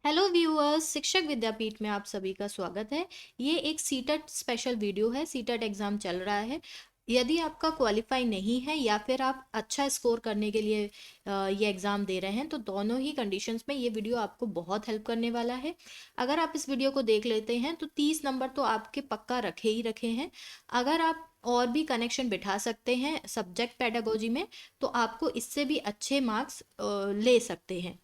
Hello viewers, शिक्षक विद्यापीठ में आप सभी का स्वागत है। ये एक सीटेट स्पेशल वीडियो है। सीटेट एग्ज़ाम चल रहा है। यदि आपका क्वालिफाई नहीं है या फिर आप अच्छा स्कोर करने के लिए ये एग्ज़ाम दे रहे हैं, तो दोनों ही कंडीशंस में ये वीडियो आपको बहुत हेल्प करने वाला है। अगर आप इस वीडियो को देख लेते हैं तो 30 नंबर तो आपके पक्का रखे ही रखे हैं। अगर आप और भी कनेक्शन बिठा सकते हैं सब्जेक्ट पेडागोजी में, तो आपको इससे भी अच्छे मार्क्स ले सकते हैं।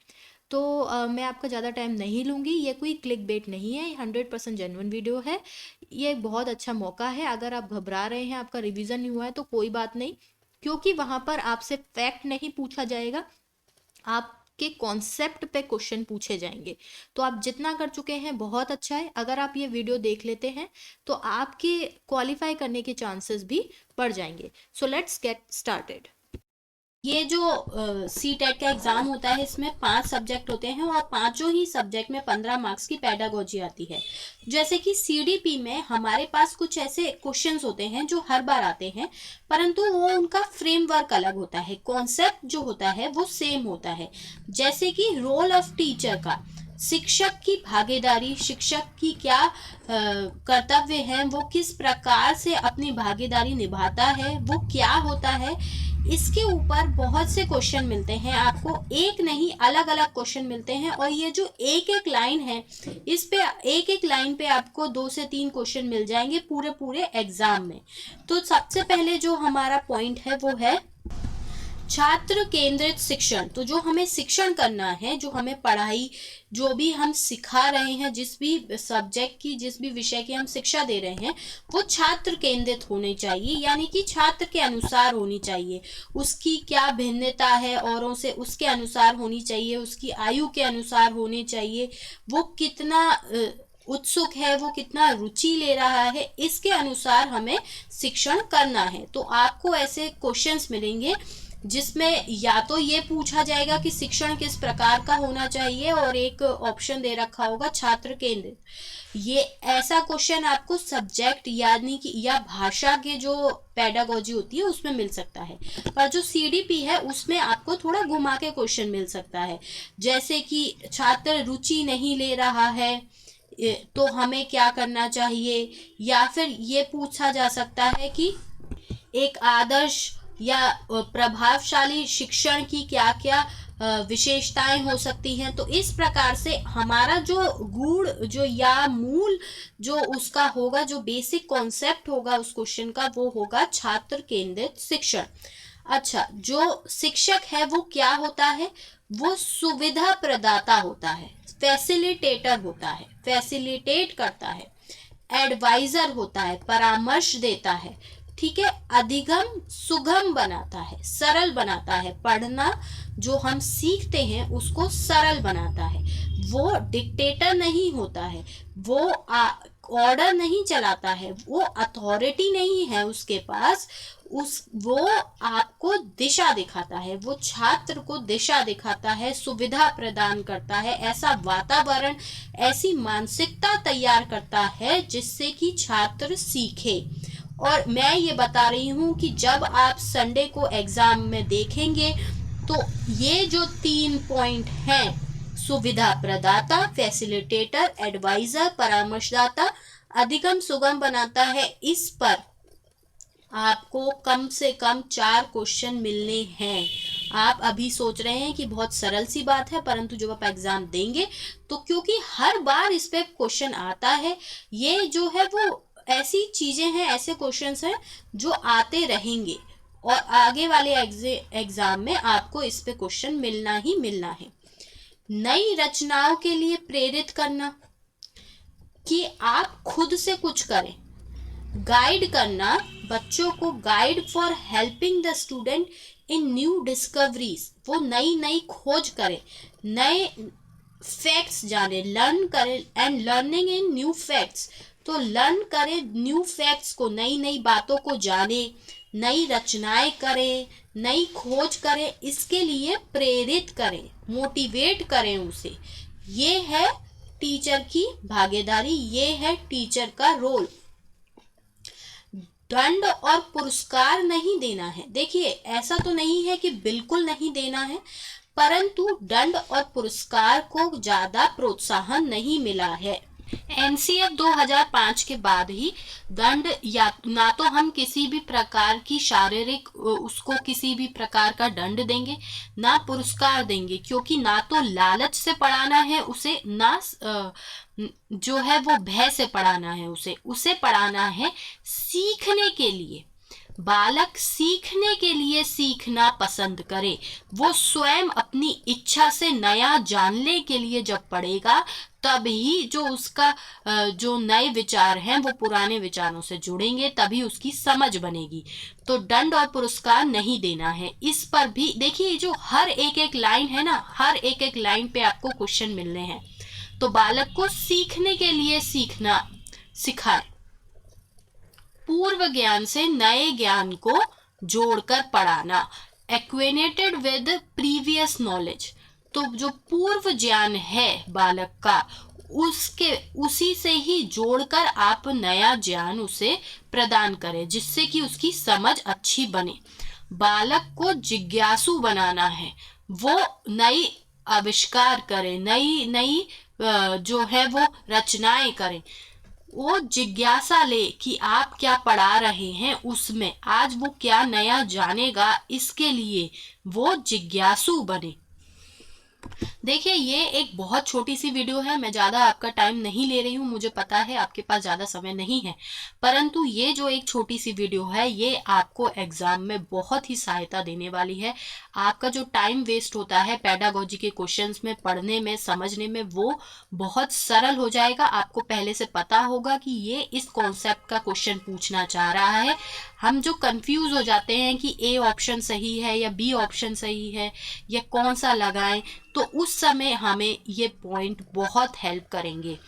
तो मैं आपका ज़्यादा टाइम नहीं लूँगी। ये कोई क्लिक बेट नहीं है, 100% जेन्युइन वीडियो है। ये एक बहुत अच्छा मौका है। अगर आप घबरा रहे हैं, आपका रिवीजन नहीं हुआ है, तो कोई बात नहीं, क्योंकि वहाँ पर आपसे फैक्ट नहीं पूछा जाएगा, आपके कॉन्सेप्ट पे क्वेश्चन पूछे जाएंगे। तो आप जितना कर चुके हैं बहुत अच्छा है। अगर आप ये वीडियो देख लेते हैं तो आपके क्वालिफाई करने के चांसेस भी बढ़ जाएंगे। So let's get started. ये जो सी टेट का एग्जाम होता है, इसमें 5 सब्जेक्ट होते हैं और पांचों ही सब्जेक्ट में 15 मार्क्स की पेडागोजी आती है। जैसे कि सीडीपी में हमारे पास कुछ ऐसे क्वेश्चंस होते हैं जो हर बार आते हैं, परंतु वो उनका फ्रेमवर्क अलग होता है, कॉन्सेप्ट जो होता है वो सेम होता है। जैसे कि रोल ऑफ टीचर का, शिक्षक की भागीदारी, शिक्षक की क्या कर्तव्य हैं, वो किस प्रकार से अपनी भागीदारी निभाता है, वो क्या होता है, इसके ऊपर बहुत से क्वेश्चन मिलते हैं आपको। एक नहीं, अलग अलग क्वेश्चन मिलते हैं। और ये जो एक एक लाइन है, इस पे एक एक लाइन पे आपको 2 से 3 क्वेश्चन मिल जाएंगे पूरे पूरे एग्जाम में। तो सबसे पहले जो हमारा पॉइंट है वो है छात्र केंद्रित शिक्षण। तो जो हमें शिक्षण करना है, जो हमें पढ़ाई, जो भी हम सिखा रहे हैं, जिस भी सब्जेक्ट की, जिस भी विषय की हम शिक्षा दे रहे हैं, वो छात्र केंद्रित होनी चाहिए, यानी कि छात्र के अनुसार होनी चाहिए। उसकी क्या भिन्नता है औरों से, उसके अनुसार होनी चाहिए, उसकी आयु के अनुसार होनी चाहिए, वो कितना उत्सुक है, वो कितना रुचि ले रहा है, इसके अनुसार हमें शिक्षण करना है। तो आपको ऐसे क्वेश्चंस मिलेंगे जिसमें या तो ये पूछा जाएगा कि शिक्षण किस प्रकार का होना चाहिए, और एक ऑप्शन दे रखा होगा छात्र केंद्रित। ये ऐसा क्वेश्चन आपको सब्जेक्ट यानी कि या भाषा के जो पेडागोजी होती है उसमें मिल सकता है। पर जो सीडीपी है उसमें आपको थोड़ा घुमा के क्वेश्चन मिल सकता है। जैसे कि छात्र रुचि नहीं ले रहा है, तो हमें क्या करना चाहिए। या फिर ये पूछा जा सकता है कि एक आदर्श या प्रभावशाली शिक्षण की क्या क्या विशेषताएं हो सकती हैं। तो इस प्रकार से हमारा जो गूढ़ जो या मूल जो उसका होगा, जो बेसिक कॉन्सेप्ट होगा उस क्वेश्चन का, वो होगा छात्र केंद्रित शिक्षण। अच्छा, जो शिक्षक है वो क्या होता है, वो सुविधा प्रदाता होता है, फैसिलिटेटर होता है, फैसिलिटेट करता है, एडवाइजर होता है, परामर्श देता है, ठीक है, अधिगम सुगम बनाता है, सरल बनाता है, पढ़ना जो हम सीखते हैं उसको सरल बनाता है। वो डिक्टेटर नहीं होता है, वो ऑर्डर नहीं चलाता है, वो अथॉरिटी नहीं है उसके पास। वो आपको दिशा दिखाता है, वो छात्र को दिशा दिखाता है, सुविधा प्रदान करता है, ऐसा वातावरण, ऐसी मानसिकता तैयार करता है जिससे कि छात्र सीखे। और मैं ये बता रही हूँ कि जब आप संडे को एग्जाम में देखेंगे तो ये जो 3 पॉइंट हैं, सुविधा प्रदाता, फैसिलिटेटर, एडवाइजर, परामर्शदाता, अधिगम सुगम बनाता है, इस पर आपको कम से कम 4 क्वेश्चन मिलने हैं। आप अभी सोच रहे हैं कि बहुत सरल सी बात है, परंतु जब आप एग्जाम देंगे तो, क्योंकि हर बार इस पे क्वेश्चन आता है, ये जो है वो ऐसी चीजें हैं, ऐसे क्वेश्चंस हैं जो आते रहेंगे, और आगे वाले एग्जाम में आपको इस पे क्वेश्चन मिलना ही मिलना है। नई रचनाओं के लिए प्रेरित करना, कि आप खुद से कुछ करें। गाइड करना, बच्चों को guide for helping the student in new discoveries, वो नई नई खोज करें, नए फैक्ट्स जाने, लर्न करें, and learning in new facts, तो लर्न करें न्यू फैक्ट्स को, नई नई बातों को जाने, नई रचनाएं करें, नई खोज करें, इसके लिए प्रेरित करें, मोटिवेट करें उसे। ये है टीचर की भागीदारी, ये है टीचर का रोल। दंड और पुरस्कार नहीं देना है। देखिए, ऐसा तो नहीं है कि बिल्कुल नहीं देना है, परंतु दंड और पुरस्कार को ज्यादा प्रोत्साहन नहीं मिला है। एनसीएफ 2005 के बाद ही दंड या ना तो हम किसी भी प्रकार की शारीरिक उसको किसी भी प्रकार का दंड देंगे ना पुरस्कार देंगे, क्योंकि ना तो लालच से पढ़ाना है उसे, ना जो है वो भय से पढ़ाना है उसे पढ़ाना है सीखने के लिए। बालक सीखने के लिए सीखना पसंद करे, वो स्वयं अपनी इच्छा से नया जानने के लिए जब पढ़ेगा तभी जो उसका जो नए विचार हैं वो पुराने विचारों से जुड़ेंगे, तभी उसकी समझ बनेगी। तो दंड और पुरस्कार नहीं देना है। इस पर भी देखिए, जो हर एक लाइन है ना, हर एक लाइन पे आपको क्वेश्चन मिलने हैं। तो बालक को सीखने के लिए सीखना सिखाए, पूर्व ज्ञान से नए ज्ञान को जोड़कर पढ़ाना, एक्वेनेटेड विद प्रीवियस नॉलेज। तो जो पूर्व ज्ञान है बालक का उसी से ही जोड़कर आप नया ज्ञान उसे प्रदान करें, जिससे कि उसकी समझ अच्छी बने। बालक को जिज्ञासु बनाना है, वो नई आविष्कार करे, नई जो है वो रचनाएं करें, वो जिज्ञासा ले कि आप क्या पढ़ा रहे हैं उसमें, आज वो क्या नया जानेगा, इसके लिए वो जिज्ञासु बने। देखिए, ये एक बहुत छोटी सी वीडियो है, मैं ज़्यादा आपका टाइम नहीं ले रही हूँ, मुझे पता है आपके पास ज़्यादा समय नहीं है, परंतु ये जो एक छोटी सी वीडियो है ये आपको एग्जाम में बहुत ही सहायता देने वाली है। आपका जो टाइम वेस्ट होता है पेडागोजी के क्वेश्चंस में पढ़ने में, समझने में, वो बहुत सरल हो जाएगा। आपको पहले से पता होगा कि ये इस कॉन्सेप्ट का क्वेश्चन पूछना चाह रहा है। हम जो कंफ्यूज हो जाते हैं कि ए ऑप्शन सही है या बी ऑप्शन सही है या कौन सा लगाएं, तो उस समय हमें ये पॉइंट बहुत हेल्प करेंगे।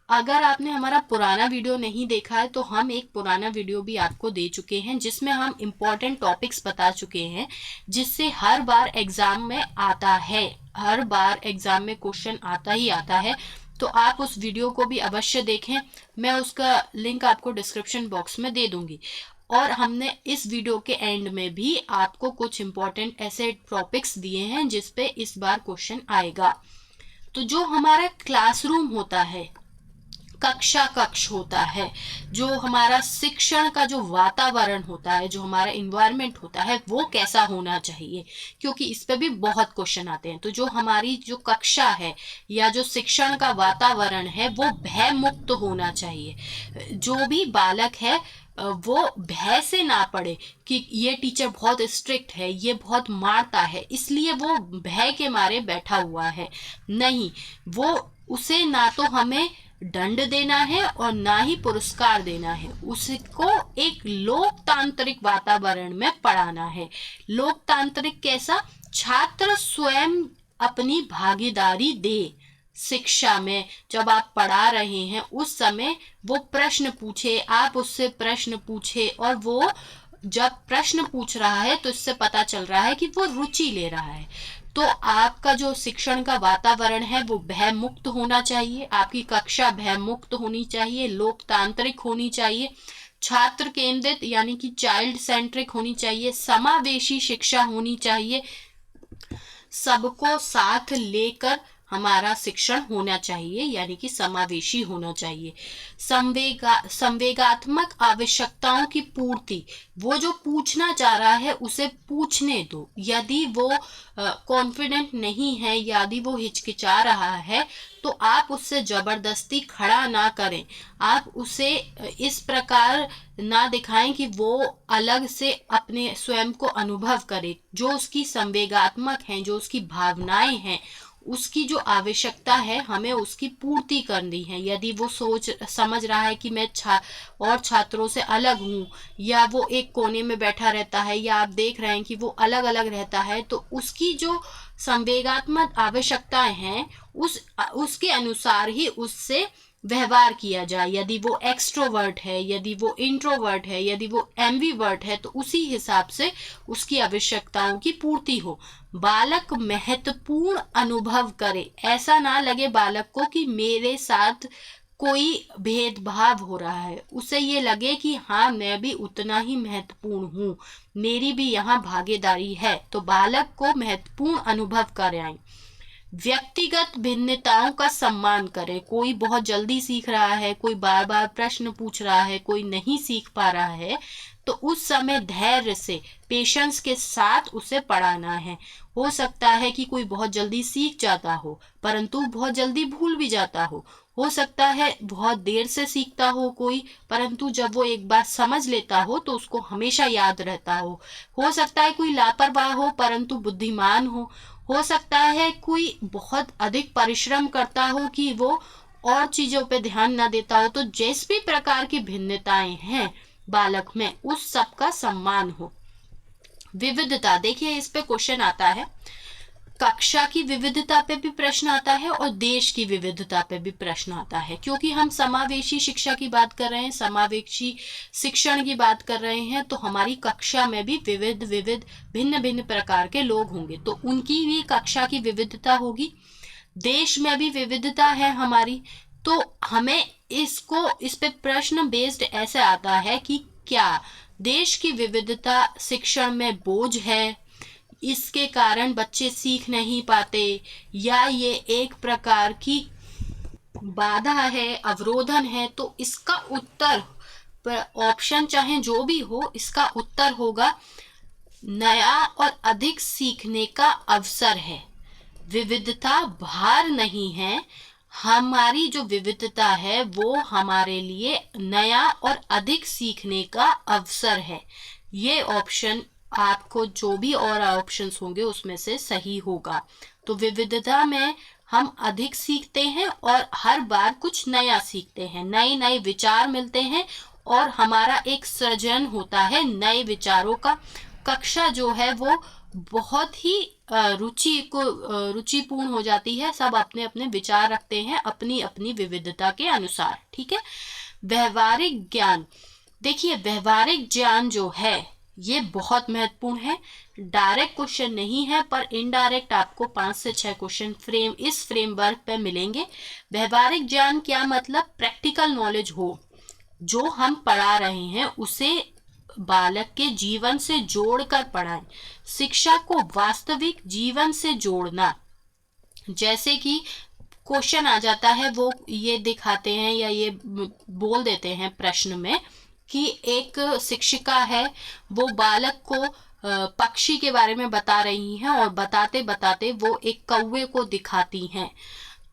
अगर आपने हमारा पुराना वीडियो नहीं देखा है तो हम एक पुराना वीडियो भी आपको दे चुके हैं, जिसमें हम इम्पोर्टेंट टॉपिक्स बता चुके हैं, जिससे हर बार एग्जाम में आता है, हर बार एग्जाम में क्वेश्चन आता ही आता है। तो आप उस वीडियो को भी अवश्य देखें, मैं उसका लिंक आपको डिस्क्रिप्शन बॉक्स में दे दूंगी। और हमने इस वीडियो के एंड में भी आपको कुछ इंपॉर्टेंट ऐसे टॉपिक्स दिए हैं जिस पे इस बार क्वेश्चन आएगा। तो जो हमारा क्लासरूम होता है, कक्ष होता है, जो हमारा शिक्षण का जो वातावरण होता है, जो हमारा इन्वायरमेंट होता है, वो कैसा होना चाहिए, क्योंकि इस पे भी बहुत क्वेश्चन आते हैं। तो जो हमारी जो कक्षा है या जो शिक्षण का वातावरण है वो भय मुक्त होना चाहिए। जो भी बालक है वो भय से ना पढ़े कि ये टीचर बहुत स्ट्रिक्ट है, ये बहुत मारता है, इसलिए वो भय के मारे बैठा हुआ है। नहीं, वो उसे ना तो हमें दंड देना है और ना ही पुरस्कार देना है, उसको एक लोकतांत्रिक वातावरण में पढ़ाना है। लोकतांत्रिक कैसा? छात्र स्वयं अपनी भागीदारी दे शिक्षा में। जब आप पढ़ा रहे हैं उस समय वो प्रश्न पूछे, आप उससे प्रश्न पूछे, और वो जब प्रश्न पूछ रहा है तो इससे पता चल रहा है कि वो रुचि ले रहा है। तो आपका जो शिक्षण का वातावरण है वो भय मुक्त होना चाहिए, आपकी कक्षा भय मुक्त होनी चाहिए, लोकतांत्रिक होनी चाहिए, छात्र केंद्रित यानी कि चाइल्ड सेंट्रिक होनी चाहिए, समावेशी शिक्षा होनी चाहिए, सबको साथ लेकर हमारा शिक्षण होना चाहिए, यानी कि समावेशी होना चाहिए। संवेगात्मक आवश्यकताओं की पूर्ति, वो जो पूछना चाह रहा है उसे पूछने दो। यदि वो कॉन्फिडेंट नहीं है, यदि वो हिचकिचा रहा है, तो आप उससे जबरदस्ती खड़ा ना करें, आप उसे इस प्रकार ना दिखाएं कि वो अलग से अपने स्वयं को अनुभव करे। जो उसकी संवेगात्मक है, जो उसकी भावनाएं हैं, उसकी जो आवश्यकता है हमें उसकी पूर्ति करनी है। यदि वो समझ रहा है कि मैं और छात्रों से अलग हूँ, या वो एक कोने में बैठा रहता है, या आप देख रहे हैं कि वो अलग अलग रहता है, तो उसकी जो संवेगात्मक आवश्यकताएं हैं उसके अनुसार ही उससे व्यवहार किया जाए। यदि वो एक्सट्रोवर्ट है, यदि वो इंट्रोवर्ट है, यदि वो एम्बिवर्ट है, तो उसी हिसाब से उसकी आवश्यकताओं की पूर्ति हो। बालक महत्वपूर्ण अनुभव करे, ऐसा ना लगे बालक को कि मेरे साथ कोई भेदभाव हो रहा है, उसे ये लगे कि हाँ मैं भी उतना ही महत्वपूर्ण हूँ, मेरी भी यहाँ भागीदारी है, तो बालक को महत्वपूर्ण अनुभव कराएं। व्यक्तिगत भिन्नताओं का सम्मान करें। कोई बहुत जल्दी सीख रहा है, कोई बार बार प्रश्न पूछ रहा है, कोई नहीं सीख पा रहा है, तो उस समय धैर्य से, पेशेंस के साथ उसे पढ़ाना है। हो सकता है कि कोई बहुत जल्दी सीख जाता हो परंतु बहुत जल्दी भूल भी जाता हो सकता है बहुत देर से सीखता हो कोई, परंतु जब वो एक बार समझ लेता हो तो उसको हमेशा याद रहता हो सकता है कोई लापरवाह हो परंतु बुद्धिमान हो सकता है कोई बहुत अधिक परिश्रम करता हो कि वो और चीजों पे ध्यान ना देता हो। तो जिस भी प्रकार की भिन्नताएं हैं बालक में, उस सब का सम्मान हो। विविधता, देखिए इस पे क्वेश्चन आता है, कक्षा की विविधता पे भी प्रश्न आता है और देश की विविधता पे भी प्रश्न आता है, क्योंकि हम समावेशी शिक्षा की बात कर रहे हैं, समावेशी शिक्षण की बात कर रहे हैं, तो हमारी कक्षा में भी विविध विविध भिन्न भिन्न प्रकार के लोग होंगे, तो उनकी भी कक्षा की विविधता होगी। देश में भी विविधता है हमारी, तो हमें इस पे प्रश्न बेस्ड ऐसे आता है कि क्या देश की विविधता शिक्षण में बोझ है, इसके कारण बच्चे सीख नहीं पाते, या ये एक प्रकार की बाधा है, अवरोधन है। तो इसका उत्तर, ऑप्शन चाहे जो भी हो, इसका उत्तर होगा नया और अधिक सीखने का अवसर है। विविधता भार नहीं है, हमारी जो विविधता है वो हमारे लिए नया और अधिक सीखने का अवसर है। ये ऑप्शन आपको जो भी और ऑप्शंस होंगे उसमें से सही होगा। तो विविधता में हम अधिक सीखते हैं और हर बार कुछ नया सीखते हैं, नए नए विचार मिलते हैं और हमारा एक सृजन होता है नए विचारों का। कक्षा जो है वो बहुत ही रुचिपूर्ण हो जाती है, सब अपने अपने विचार रखते हैं अपनी अपनी विविधता के अनुसार। ठीक है। व्यवहारिक ज्ञान, देखिए व्यवहारिक ज्ञान जो है ये बहुत महत्वपूर्ण है। डायरेक्ट क्वेश्चन नहीं है पर इनडायरेक्ट आपको 5 से 6 क्वेश्चन इस फ्रेमवर्क पे मिलेंगे। व्यवहारिक ज्ञान क्या मतलब, प्रैक्टिकल नॉलेज हो, जो हम पढ़ा रहे हैं उसे बालक के जीवन से जोड़कर पढ़ाएं। शिक्षा को वास्तविक जीवन से जोड़ना, जैसे कि क्वेश्चन आ जाता है वो ये दिखाते हैं या ये बोल देते हैं प्रश्न में कि एक शिक्षिका है, वो बालक को पक्षी के बारे में बता रही हैं और बताते बताते वो एक कौवे को दिखाती हैं।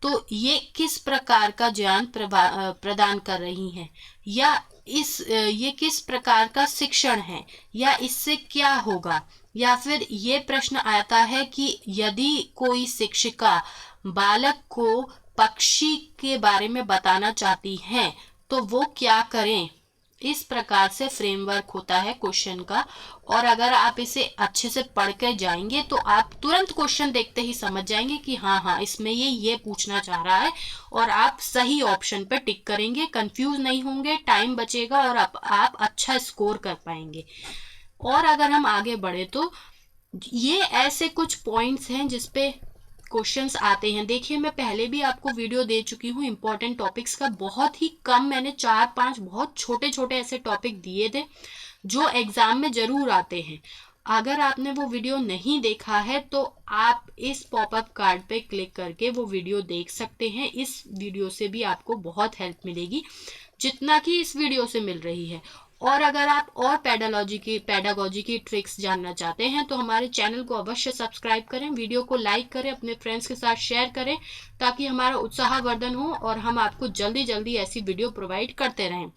तो ये किस प्रकार का ज्ञान प्रदान कर रही हैं, या ये किस प्रकार का शिक्षण है, या इससे क्या होगा। या फिर ये प्रश्न आता है कि यदि कोई शिक्षिका बालक को पक्षी के बारे में बताना चाहती हैं तो वो क्या करें। इस प्रकार से फ्रेमवर्क होता है क्वेश्चन का, और अगर आप इसे अच्छे से पढ़ कर जाएंगे तो आप तुरंत क्वेश्चन देखते ही समझ जाएंगे कि हाँ इसमें ये पूछना चाह रहा है, और आप सही ऑप्शन पे टिक करेंगे, कंफ्यूज नहीं होंगे, टाइम बचेगा और आप अच्छा स्कोर कर पाएंगे। और अगर हम आगे बढ़े तो ये ऐसे कुछ पॉइंट्स हैं जिसपे क्वेश्चंस आते हैं। देखिए मैं पहले भी आपको वीडियो दे चुकी हूँ इंपॉर्टेंट टॉपिक्स का, बहुत ही कम, मैंने 4-5 बहुत छोटे छोटे ऐसे टॉपिक दिए थे जो एग्जाम में जरूर आते हैं। अगर आपने वो वीडियो नहीं देखा है तो आप इस पॉपअप कार्ड पे क्लिक करके वो वीडियो देख सकते हैं। इस वीडियो से भी आपको बहुत हेल्प मिलेगी जितना कि इस वीडियो से मिल रही है। और अगर आप और पेडागोजी की ट्रिक्स जानना चाहते हैं तो हमारे चैनल को अवश्य सब्सक्राइब करें, वीडियो को लाइक करें, अपने फ्रेंड्स के साथ शेयर करें, ताकि हमारा उत्साहवर्धन हो और हम आपको जल्दी जल्दी ऐसी वीडियो प्रोवाइड करते रहें।